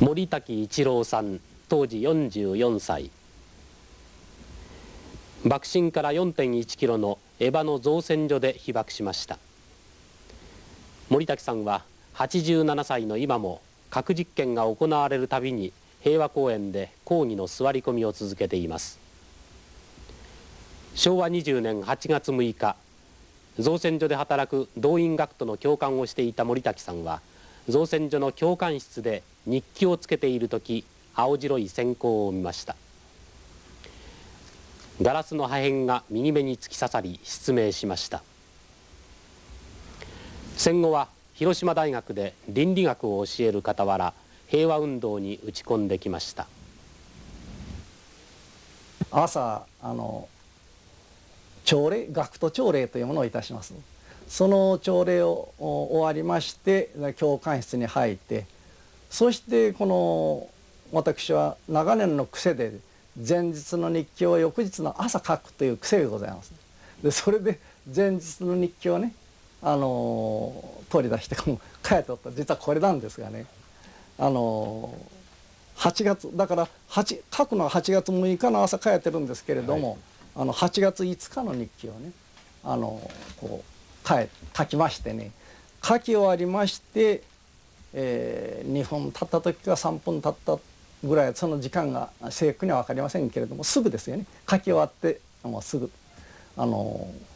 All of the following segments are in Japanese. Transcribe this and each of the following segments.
森滝一郎さん、当時44歳。爆心から 4.1 キロの江場の造船所で被爆しました。森滝さんは87歳の今も核実験が行われるたびに平和公園で抗議の座り込みを続けています。昭和20年8月6日、造船所で働く動員学徒の教官をしていた森滝さんは造船所の教官室で日記をつけている時、青白い閃光を見ました。ガラスの破片が右目に突き刺さり失明しました。戦後は広島大学で倫理学を教える傍ら平和運動に打ち込んできました。朝朝礼、学徒朝礼というものをいたします。その朝礼を終わりまして教官室に入って、そして私は長年の癖で前日の日記を翌日の朝書くという癖がございます。でそれで前日の日記をね取り出して書いておった、実はこれなんですがね、8月だから書くのは8月6日の朝書いてるんですけれども、はい、8月5日の日記をね書きましてね、書き終わりまして、2分経った時か3分経ったぐらい、その時間が正確には分かりませんけれどもすぐですよね。書き終わってもうすぐ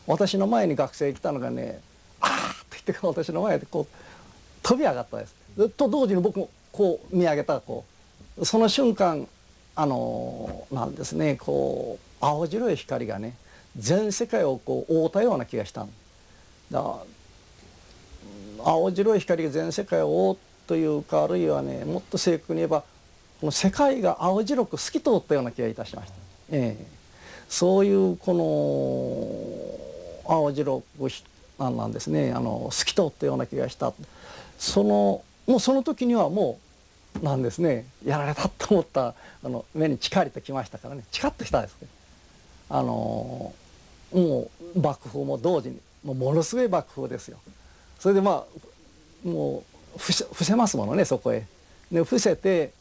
私の前に学生来たのがね「ああ!」って言って私の前で飛び上がったです。と同時に僕も見上げたその瞬間なんですね、青白い光がね全世界を覆ったような気がしたんだ。青白い光が全世界を覆うというか、あるいはねもっと正確に言えばこの世界が青白く透き通ったような気がいたしました。そういう青白くなんですね透き通ったような気がした。もうその時にはもうなんですね、やられたと思った目にチカリときましたからね、チカッとしたですね。もう爆風も同時にものすごい爆風ですよ。それでもう伏せますものね、そこへ。で伏せて、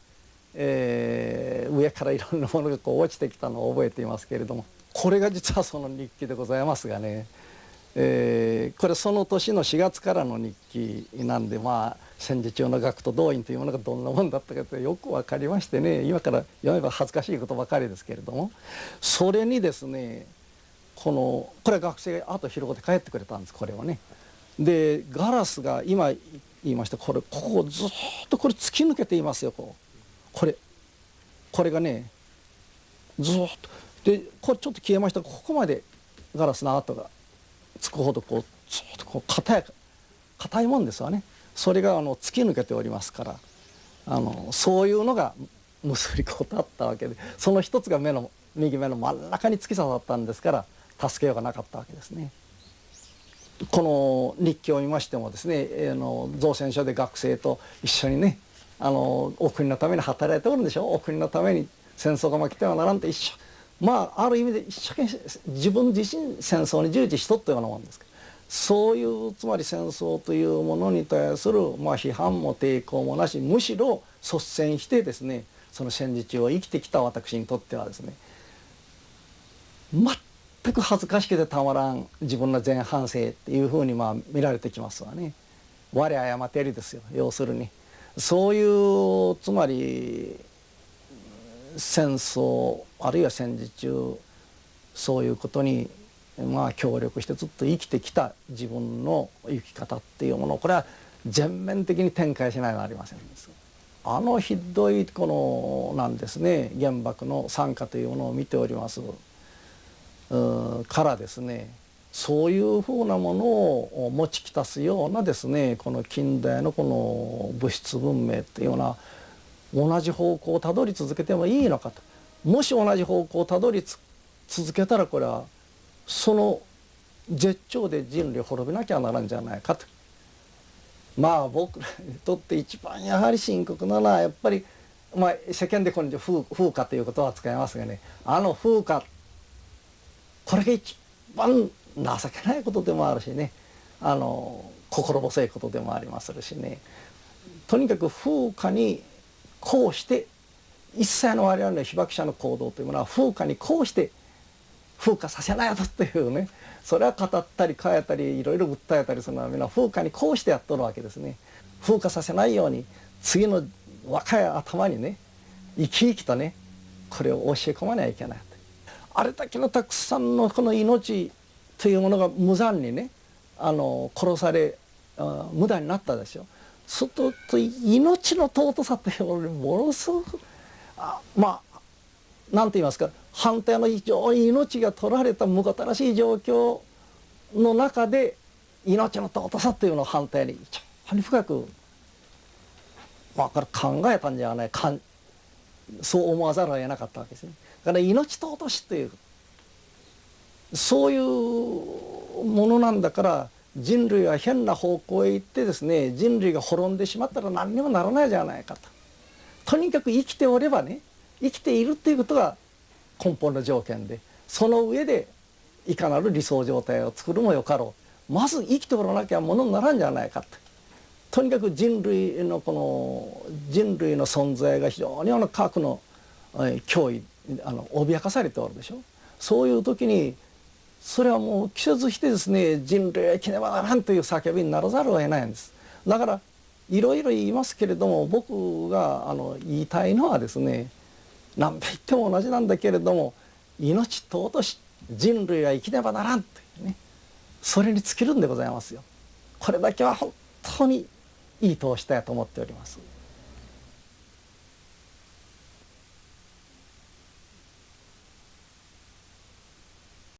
上からいろんなものが落ちてきたのを覚えていますけれども、これが実はその日記でございますがね、これその年の4月からの日記なんで、戦時中の学徒動員というものがどんなもんだったかってよく分かりましてね、今から読めば恥ずかしいことばかりですけれども、それにですねこれは学生が後広げて帰ってくれたんです、これをね。でガラスが今言いましたここをずっと突き抜けていますよ。これがねずっとでちょっと消えましたが、ここまでガラスの跡がつくほどずっと硬いもんですわね。それが突き抜けておりますから、そういうのが結びこうあったわけで、その一つが右目の真ん中に突き刺さったんですから助けようがなかったわけですね。この日記を見ましてもですね、造船所で学生と一緒にねお国のために働いておるんでしょ。お国のために戦争が負けてはならんとある意味で一生懸命自分自身戦争に従事しとったようなもんですから、そういうつまり戦争というものに対する批判も抵抗もなし、むしろ率先してですねその戦時中を生きてきた私にとってはですね、全く恥ずかしくてたまらん自分の前半生っていうふうに見られてきますわね。我誤ってりですよ、要するに。そういうつまり戦争あるいは戦時中そういうことに協力してずっと生きてきた自分の生き方っていうものをこれは全面的に展開しないとなりませんです。ひどいなんですね原爆の惨禍というものを見ておりますからですね、そういうふうなものを持ちきたすようなですねこの近代の物質文明っていうような同じ方向をたどり続けてもいいのかと。もし同じ方向をたどり続けたらこれはその絶頂で人類滅びなきゃならんじゃないかと。僕らにとって一番やはり深刻なのはやっぱり世間で今度風化ということは使いますがね、風化これが一番情けないことでもあるしね心細いことでもありますしね、とにかく風化にこうして一切の我々の被爆者の行動というものは風化にこうして風化させないぞというね、それは語ったり変えたりいろいろ訴えたりするのはみんな風化にこうしてやっとるわけですね。風化させないように次の若い頭にね生き生きとねこれを教え込まなきゃいけない。あれだけのたくさんのこの命というものが無残にね殺され無駄になったでしょ。そうすると命の尊さというものにものすごくまあ何て言いますか、反対の非常に命が取られたむごたらしい状況の中で命の尊さというのを反対に非常に深くこれ考えたんじゃないか、そう思わざるを得なかったわけですね。だから命尊しというそういうものなんだから、人類は変な方向へ行ってですね、人類が滅んでしまったら何にもならないじゃないかと。とにかく生きておればね、生きているっていうことが根本の条件で、その上でいかなる理想状態を作るもよかろう。まず生きておらなきゃものにならんじゃないかと。とにかく人類の存在が非常に核の脅威脅かされておるでしょ。そういう時にそれはもう季節してですね、人類は生きねばならんという叫びにならざるを得ないんです。だからいろいろ言いますけれども、僕が言いたいのはですね、何べ言っても同じなんだけれども、命尊し人類は生きねばならんというね、それに尽きるんでございますよ。これだけは本当にいい投資だと思っております。